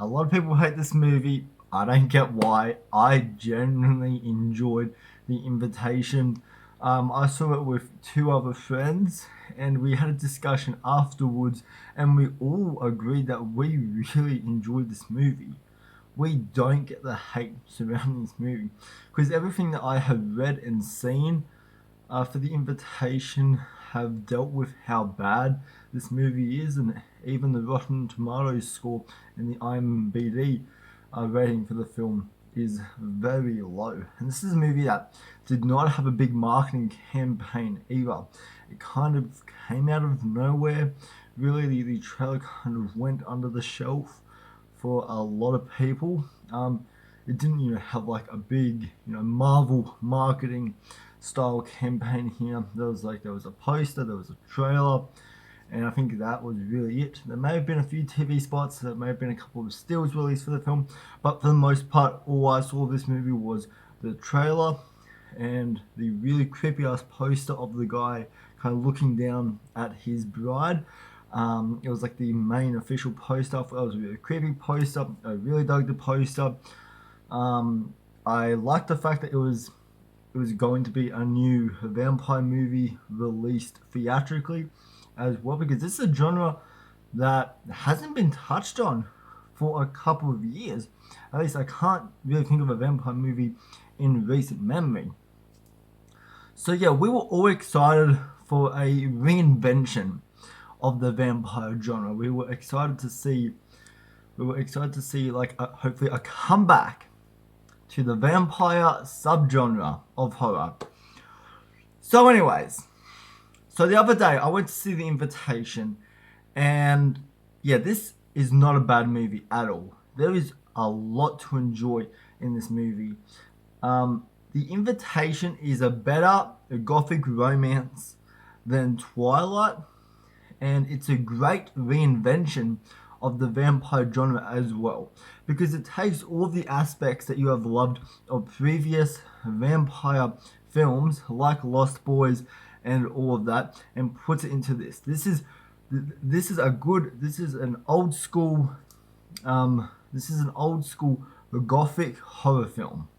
A lot of people hate this movie. I don't get why. I genuinely enjoyed The Invitation. I saw it with two other friends, and we had a discussion afterwards, and we all agreed that we really enjoyed this movie. We don't get the hate surrounding this movie because everything that I have read and seen for The Invitation have dealt with how bad this movie is, and even the Rotten Tomatoes score and the IMDb rating for the film is very low. And this is a movie that did not have a big marketing campaign either. It kind of came out of nowhere. Really, the trailer kind of went under the shelf for a lot of people. It didn't, have like a big, Marvel marketing style campaign here. There was a poster, there was a trailer, and I think that was really it. There may have been a few TV spots, there may have been a couple of stills released for the film, but for the most part, all I saw of this movie was the trailer and the really creepy ass poster of the guy kind of looking down at his bride. It was like the main official poster. It was a really creepy poster. I really dug the poster. I liked the fact that it was going to be a new vampire movie released theatrically as well, because this is a genre that hasn't been touched on for a couple of years. At least I can't really think of a vampire movie in recent memory. So yeah, we were all excited for a reinvention of the vampire genre. We were excited to see like hopefully a comeback to the vampire subgenre of horror. So anyways, the other day I went to see The Invitation, and yeah, this is not a bad movie at all. There is a lot to enjoy in this movie. The Invitation is a better gothic romance than Twilight, and it's a great reinvention of the vampire genre as well, because it takes all of the aspects that you have loved of previous vampire films like Lost Boys and all of that, and puts it into this. This is an old school gothic horror film.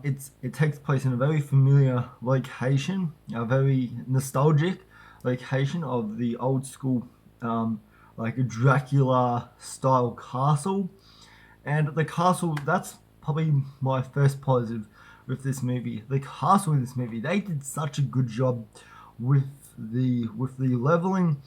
It takes place in a very familiar location, a very nostalgic location of the old school, like a Dracula style castle. And the castle, that's probably my first positive with this movie. The castle in this movie, they did such a good job with the leveling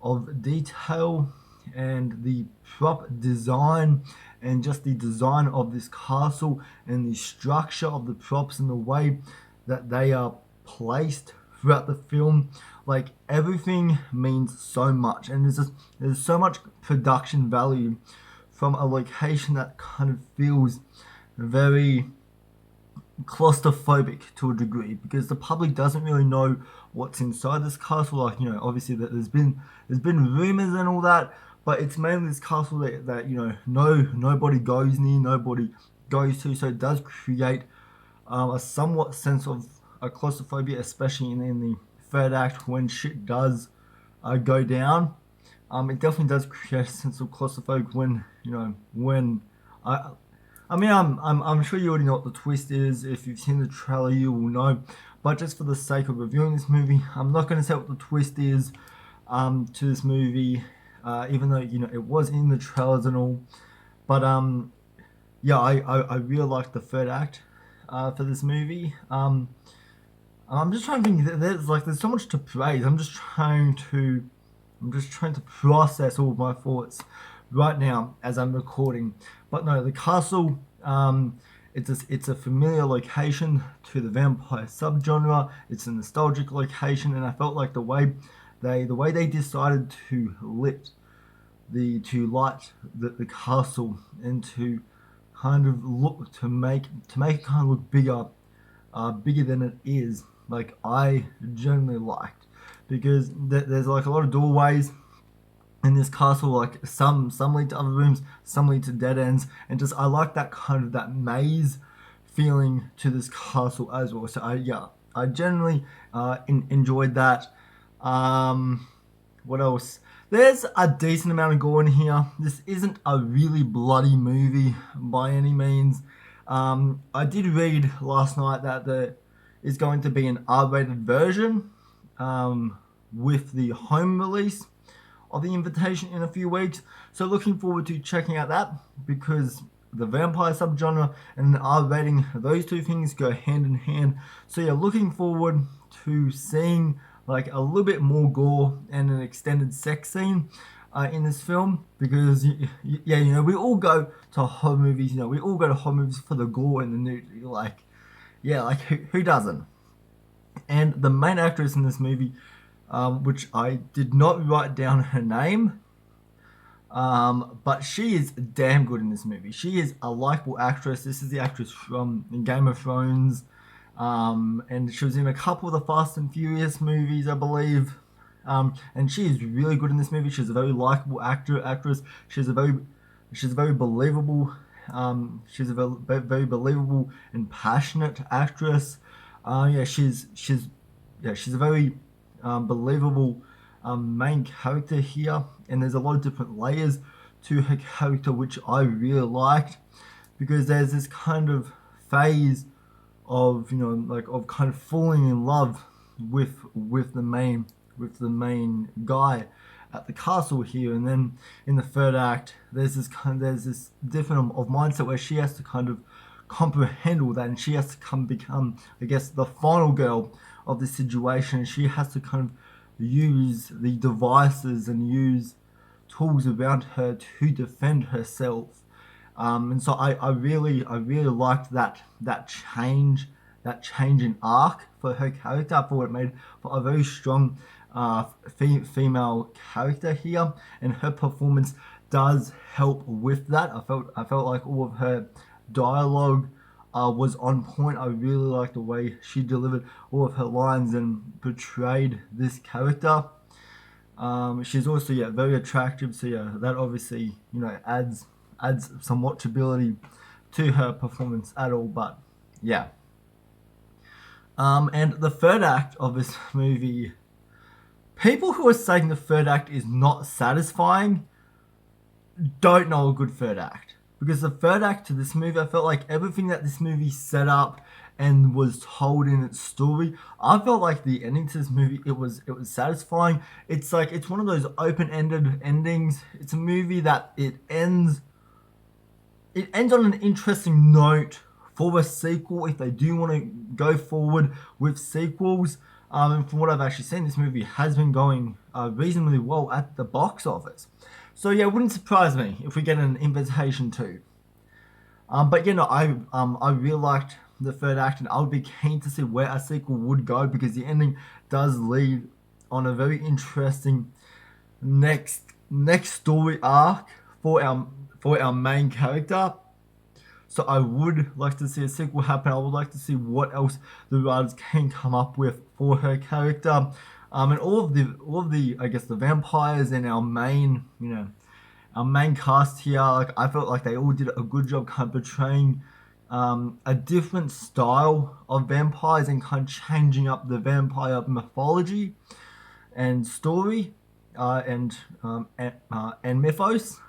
of detail and the prop design, and just the design of this castle and the structure of the props and the way that they are placed throughout the film. Like, everything means so much, and there's so much production value from a location that kind of feels very claustrophobic to a degree, because the public doesn't really know what's inside this castle. Like, obviously that there's been rumors and all that, but it's mainly this castle that nobody goes near, nobody goes to. So it does create a somewhat sense of a claustrophobia, especially in the third act when shit does go down. It definitely does create a sense of claustrophobia when I'm sure you already know what the twist is. If you've seen the trailer, you will know. But just for the sake of reviewing this movie, I'm not going to say what the twist is to this movie, even though it was in the trailers and all. But yeah, I really like the third act for this movie. I'm just trying to think. There's so much to praise. I'm just trying to process all of my thoughts right now as I'm recording. But no, the castle, it's a familiar location to the vampire subgenre. It's a nostalgic location, and I felt like the way they decided to light the castle, and to kind of look to make it kind of look bigger than it is. Like, I generally liked, because there's like a lot of doorways in this castle. Like, some lead to other rooms, some lead to dead ends, and just I like that kind of that maze feeling to this castle as well. So I generally enjoyed that. What else? There's a decent amount of gore in here. This isn't a really bloody movie by any means. I did read last night that there is going to be an R-rated version with the home release of The Invitation in a few weeks. So looking forward to checking out that, because the vampire subgenre and an R rating, those two things go hand in hand. So yeah, looking forward to seeing like a little bit more gore and an extended sex scene in this film, because yeah, you know, we all go to horror movies. You know, we all go to horror movies for the gore and the nudity. Like, yeah, like who doesn't? And the main actress in this movie, which I did not write down her name, but she is damn good in this movie. She is a likable actress. This is the actress from Game of Thrones, and she was in a couple of the Fast and Furious movies, I believe. And she is really good in this movie. She's a very likable actress. She's a very believable. She's a very believable and passionate actress. She's a very believable main character here, and there's a lot of different layers to her character, which I really liked, because there's this kind of phase of, you know, like of kind of falling in love with the main guy at the castle here, and then in the third act there's this different of mindset where she has to kind of comprehend all that, and she has to become, I guess, the final girl of the situation. She has to kind of use the devices and use tools around her to defend herself. And so I really liked that change in arc for her character. I thought it made for a very strong female character here, and her performance does help with that. I felt like all of her dialogue was on point. I really liked the way she delivered all of her lines and portrayed this character. She's also very attractive, so yeah, that obviously, you know, adds some watchability to her performance at all. But yeah, and the third act of this movie, people who are saying the third act is not satisfying don't know a good third act. Because the third act to this movie, I felt like everything that this movie set up and was told in its story, I felt like the ending to this movie, it was satisfying. It's like, it's one of those open-ended endings. It's a movie that it ends on an interesting note for a sequel, if they do want to go forward with sequels. And from what I've actually seen, this movie has been going reasonably well at the box office. So yeah, it wouldn't surprise me if we get an Invitation 2. But you know, I really liked the third act, and I would be keen to see where a sequel would go, because the ending does lead on a very interesting next story arc for our main character. So I would like to see a sequel happen. I would like to see what else the writers can come up with for her character. And all of the I guess the vampires and our main cast here, like, I felt like they all did a good job kind of portraying a different style of vampires and kind of changing up the vampire mythology and story and mythos.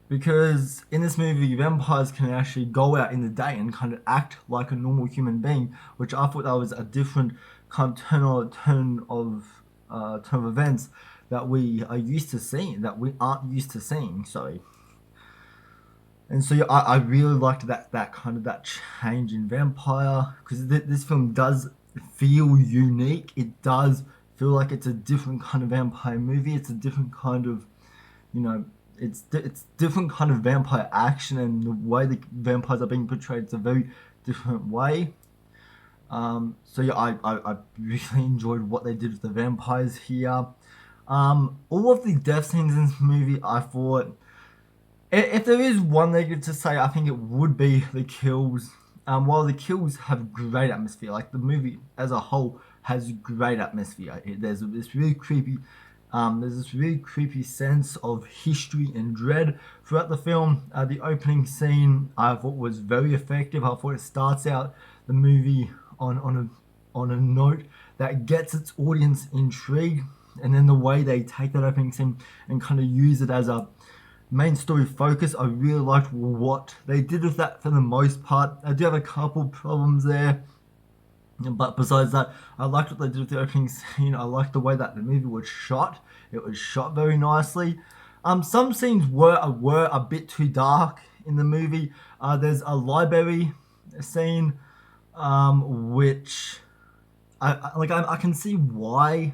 Because in this movie, vampires can actually go out in the day and kind of act like a normal human being, which I thought that was a different kind of turn of events that we are used to seeing, that we aren't used to seeing. Sorry. And so yeah, I really liked that change in vampire, because this film does feel unique. It does feel like it's a different kind of vampire movie. It's a different kind of, you know, it's different kind of vampire action, and the way the vampires are being portrayed, it's a very different way. So yeah, I really enjoyed what they did with the vampires here. All of the death scenes in this movie, I thought, if there is one negative to say, I think it would be the kills. While the kills have great atmosphere, like the movie as a whole has great atmosphere. There's this really creepy sense of history and dread throughout the film. The opening scene I thought was very effective. I thought it starts out the movie on a note that gets its audience intrigued, and then the way they take that opening scene and kind of use it as a main story focus, I really liked what they did with that for the most part. I do have a couple problems there, but besides that, I liked what they did with the opening scene. I liked the way that the movie was shot. It was shot very nicely. Some scenes were a bit too dark in the movie. There's a library scene, which I can see why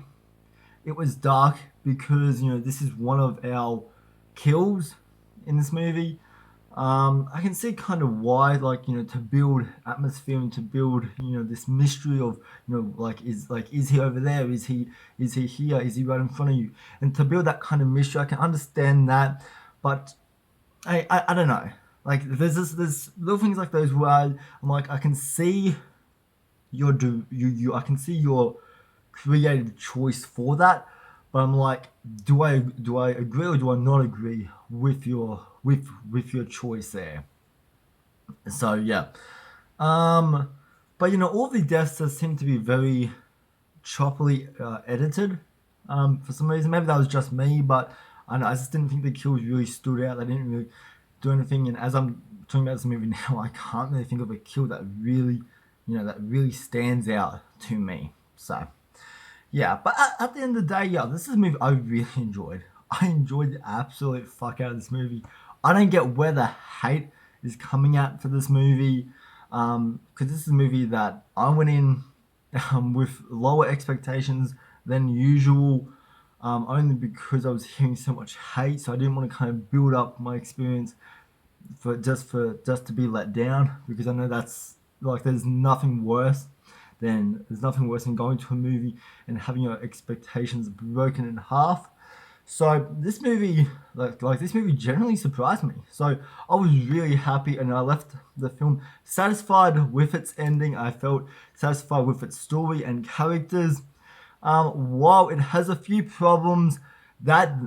it was dark, because this is one of our kills in this movie. I can see kind of why, to build atmosphere and to build, this mystery of, is he over there? Is he here? Is he right in front of you? And to build that kind of mystery, I can understand that, but I don't know. Like, there's little things like those where I'm like, I can see I can see your creative choice for that, but I'm like, do I agree or do I not agree with your choice there? So yeah, but all the deaths seem to be very choppily edited. For some reason, maybe that was just me, but I just didn't think the kills really stood out. They didn't really do anything. And as I'm talking about this movie now, I can't really think of a kill that really, that really stands out to me. So yeah, but at the end of the day, yeah, this is a movie I really enjoyed. I enjoyed the absolute fuck out of this movie. I don't get where the hate is coming at for this movie, because this is a movie that I went in with lower expectations than usual, only because I was hearing so much hate. So I didn't want to kind of build up my experience for just to be let down, because I know that's like there's nothing worse than going to a movie and having your expectations broken in half. So this movie, this movie generally surprised me. So I was really happy, and I left the film satisfied with its ending. I felt satisfied with its story and characters. While it has a few problems, that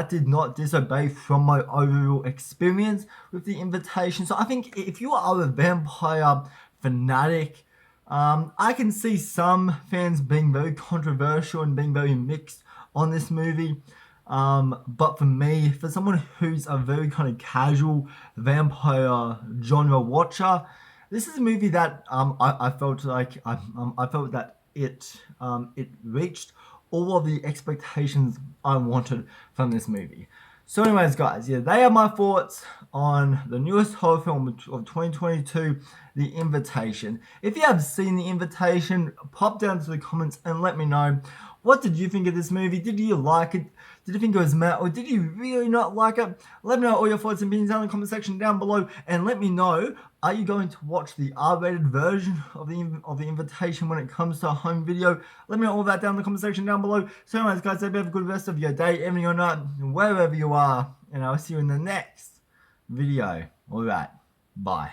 did not disobey from my overall experience with The Invitation. So I think if you are a vampire fanatic, I can see some fans being very controversial and being very mixed on this movie. But for me, for someone who's a very kind of casual vampire genre watcher, this is a movie that I felt like I felt that it reached all of the expectations I wanted from this movie. So anyways, guys, yeah, they are my thoughts on the newest horror film of 2022, The Invitation. If you have seen The Invitation, pop down to the comments and let me know. What did you think of this movie? Did you like it? Did you think it was meh? Or did you really not like it? Let me know all your thoughts and opinions down in the comment section down below. And let me know, are you going to watch the R-rated version of the Invitation when it comes to a home video? Let me know all that down in the comment section down below. So anyways, guys, have a good rest of your day, evening or night, wherever you are. And I'll see you in the next video. Alright, bye.